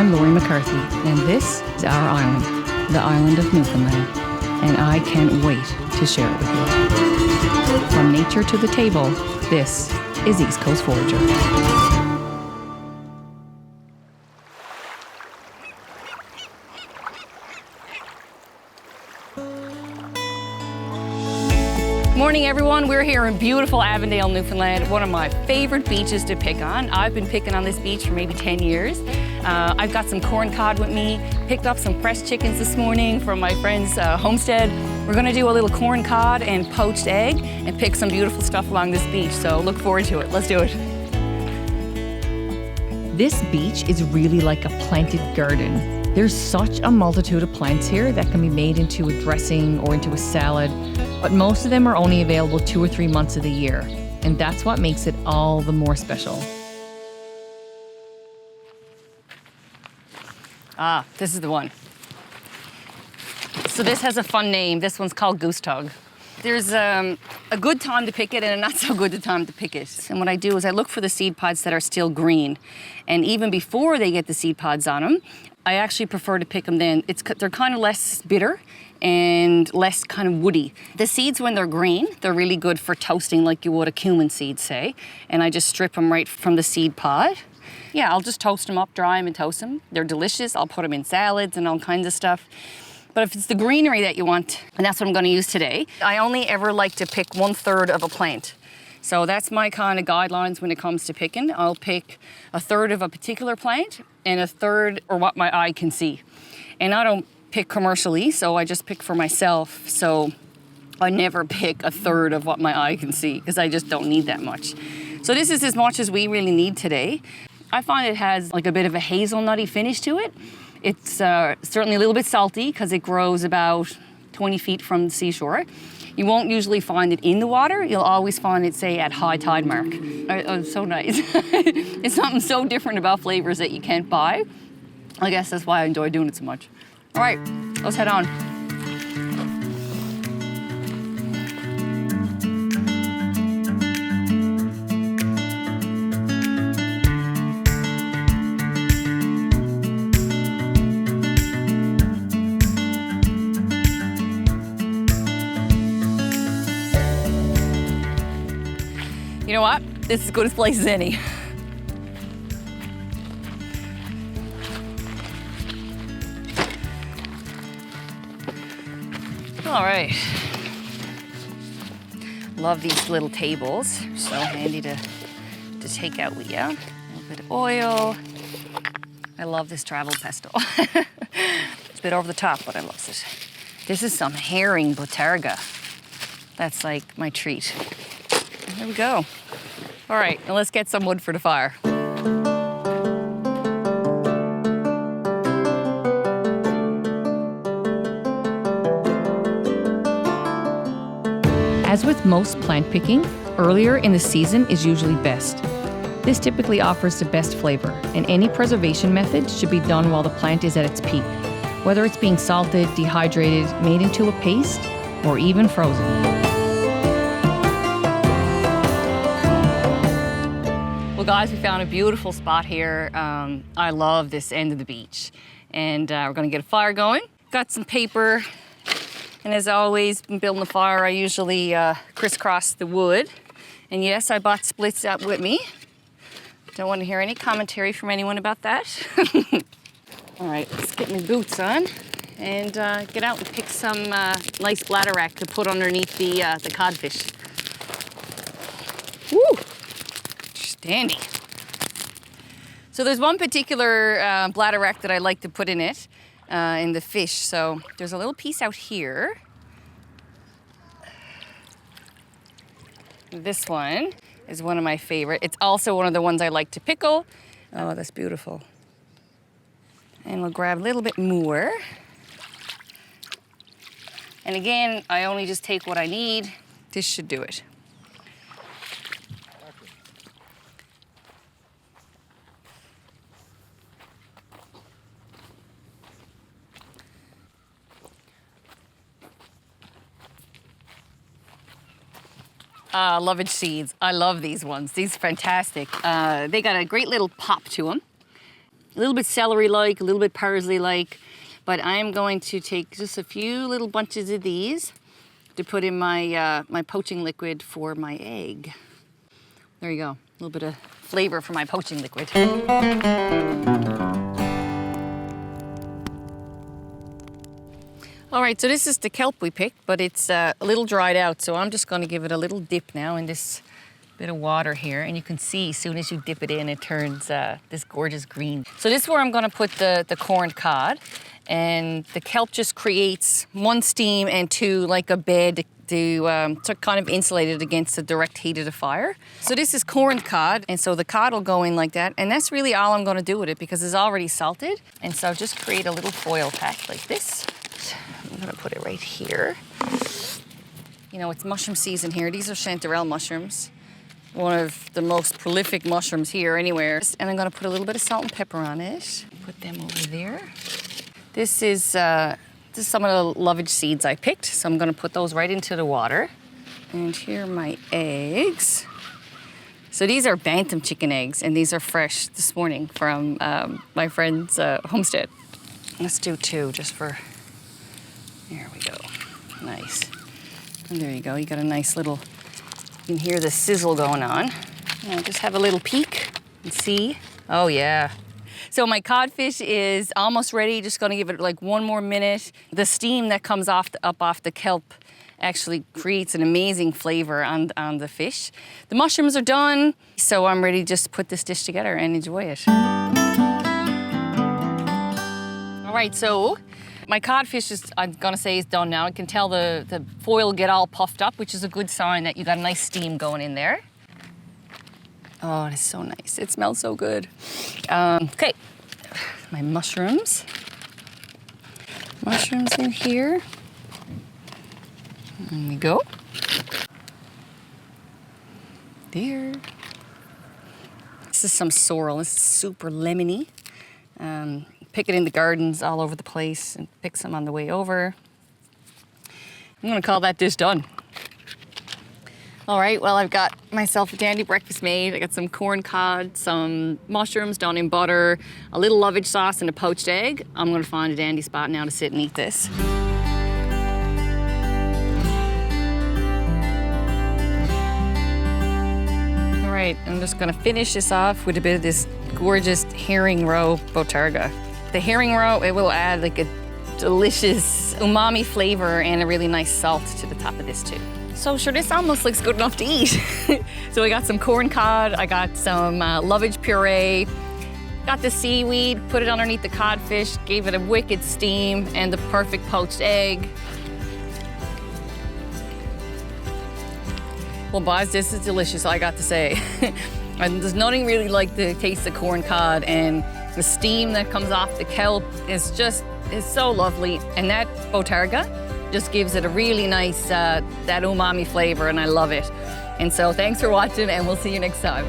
I'm Laurie McCarthy, and this is our island, the island of Newfoundland, and I can't wait to share it with you. From nature to the table, this is East Coast Forager. Morning everyone, we're here in beautiful Avondale, Newfoundland, one of my favorite beaches to pick on. I've been picking on this beach for maybe 10 years. I've got some corn cod with me, picked up some fresh chickens this morning from my friend's homestead. We're gonna do a little corn cod and poached egg and pick some beautiful stuff along this beach, so look forward to it. Let's do it. This beach is really like a planted garden. There's such a multitude of plants here that can be made into a dressing or into a salad, but most of them are only available 2 or 3 months of the year, and that's what makes it all the more special. Ah, this is the one. So this has a fun name. This one's called goose tug. There's a good time to pick it and a not so good time to pick it. And what I do is I look for the seed pods that are still green. And even before they get the seed pods on them, I actually prefer to pick them then. They're kind of less bitter and less kind of woody. The seeds, when they're green, they're really good for toasting like you would a cumin seed, say. And I just strip them right from the seed pod. Yeah, I'll just toast them up, dry them and toast them. They're delicious. I'll put them in salads and all kinds of stuff. But if it's the greenery that you want, and that's what I'm gonna use today, I only ever like to pick 1/3 of a plant. So that's my kind of guidelines when it comes to picking. I'll pick 1/3 of a particular plant and 1/3 or what my eye can see. And I don't pick commercially, so I just pick for myself. So I never pick 1/3 of what my eye can see because I just don't need that much. So this is as much as we really need today. I find it has like a bit of a hazelnutty finish to it. It's certainly a little bit salty because it grows about 20 feet from the seashore. You won't usually find it in the water. You'll always find it, say, at high tide mark. Oh, so nice. It's something so different about flavors that you can't buy. I guess that's why I enjoy doing it so much. All right, let's head on. You know what? This is as good a place as any. All right. Love these little tables. So handy to take out with you. A little bit of oil. I love this travel pesto. It's a bit over the top, but I love it. This is some herring botarga. That's like my treat. There we go. All right, now let's get some wood for the fire. As with most plant picking, earlier in the season is usually best. This typically offers the best flavor, and any preservation method should be done while the plant is at its peak, whether it's being salted, dehydrated, made into a paste, or even frozen. Well guys, we found a beautiful spot here. I love this end of the beach. And we're gonna get a fire going. Got some paper, and as always, when building the fire, I usually crisscross the wood. And yes, I bought splits up with me. Don't want to hear any commentary from anyone about that. All right, let's get my boots on and get out and pick some nice bladderwrack to put underneath the codfish. Woo! Dandy. So there's one particular bladderwrack that I like to put in it, in the fish. So there's a little piece out here. This one is one of my favorite. It's also one of the ones I like to pickle. Oh, that's beautiful. And we'll grab a little bit more. And again, I only just take what I need. This should do it. Lovage seeds. I love these ones. These are fantastic. They got a great little pop to them. a little bit celery-like, a little bit parsley-like, but I'm going to take just a few little bunches of these to put in my, my poaching liquid for my egg. There you go, a little bit of flavor for my poaching liquid. All right, so this is the kelp we picked, but it's a little dried out, so I'm just gonna give it a little dip now in this bit of water here, and you can see as soon as you dip it in, it turns this gorgeous green. So this is where I'm gonna put the corned cod, and the kelp just creates one, steam, and two, like a bed to kind of insulate it against the direct heat of the fire. So this is corned cod, and so the cod will go in like that, and that's really all I'm gonna do with it because it's already salted. And so just create a little foil pack like this. I'm gonna put it right here. You know, it's mushroom season here. These are chanterelle mushrooms, one of the most prolific mushrooms here anywhere. And I'm gonna put a little bit of salt and pepper on it. Put them over there. This is some of the lovage seeds I picked, so I'm gonna put those right into the water. And here are my eggs. So these are bantam chicken eggs, and these are fresh this morning from my friend's homestead. Let's do two, just for, there we go, nice. And there you go, you got a nice little, you can hear the sizzle going on. And just have a little peek and see. Oh yeah. So my codfish is almost ready, just gonna give it like one more minute. The steam that comes up off the kelp actually creates an amazing flavor on the fish. The mushrooms are done, so I'm ready to just put this dish together and enjoy it. All right, so my codfish is, I'm gonna say, is done now. I can tell the foil get all puffed up, which is a good sign that you got a nice steam going in there. Oh, it's so nice. It smells so good. Okay, my mushrooms. Mushrooms in here. There we go. There. This is some sorrel. This is super lemony. Pick it in the gardens all over the place and pick some on the way over. I'm gonna call that dish done. All right, well, I've got myself a dandy breakfast made. I got some corn cod, some mushrooms done in butter, a little lovage sauce, and a poached egg. I'm gonna find a dandy spot now to sit and eat this. All right, I'm just gonna finish this off with a bit of this gorgeous herring roe botarga. The herring roe, it will add like a delicious umami flavor and a really nice salt to the top of this too. So sure, this almost looks good enough to eat. So I got some corn cod, I got some lovage puree, got the seaweed, put it underneath the codfish, gave it a wicked steam, and the perfect poached egg. Well, boys, this is delicious, I got to say. And there's nothing really like the taste of corn cod, and the steam that comes off the kelp is so lovely. And that botarga just gives it a really nice, that umami flavor, and I love it. And so thanks for watching, and we'll see you next time.